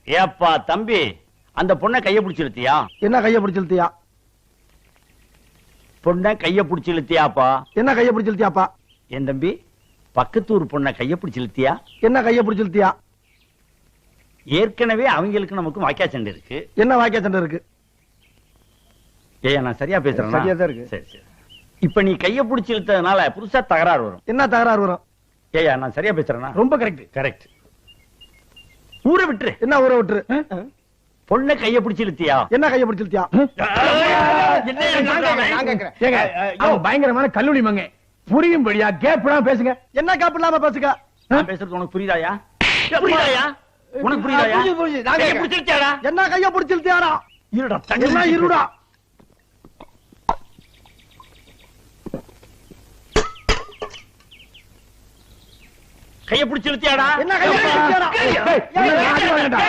ஏப்பா தம்பி, அந்த பொண்ணை கைய பிடிச்சு இழுத்தியா? என்ன கைய பிடிச்சு இழுத்தியா? பொண்ணை கைய பிடிச்சு இழுத்தியாப்பா? என்ன கைய பிடிச்சு இழுத்தியாப்பா? என் தம்பி, பக்கத்தூர் பொண்ணை கைய பிடிச்சு இழுத்தியா? என்ன கைய பிடிச்சு இழுத்தியா? ஏற்கனவே அவங்களுக்கு நமக்கு வாக்கியா சண்டை இருக்கு. என்ன வாக்கியா சண்டை இருக்கு? ஏய், நான் சரியா பேசுறேன்? சரியா தான் இருக்கு. சரி சரி. இப்ப நீ கைய பிடிச்சு இழுத்ததுனால புதுசா தகராறு வரும். என்ன தகராறு வரும்? ஏயா, நான் சரியா பேசுறேன்னா? ரொம்ப கரெக்ட். கரெக்ட். ஊரை விட்டுரு. என்ன ஊரை விட்டுரு? பொண்ணை கைய பிடிச்சு இழுத்தியா? என்ன கைய பிடிச்சு இழுத்தியா? பயங்கரமான கல்லூரி மங்க புரியும்படியா கேப்லாம் பேசுங்க. என்ன கேப் இல்லாம பேசுங்க. நான் பேசுறது உனக்கு புரியுதாயா? புரியுதாயா? உனக்கு புரியுதாயா? கைய பிடிச்சு இழுத்தியாடா? என்ன கைய பிடிச்சு இழுத்தியாடா? இருடா, என்ன இருடா? கைய பிடிச்சு இழுத்தியாடா? என்ன கைய பிடிச்சு இழுத்தியாடா?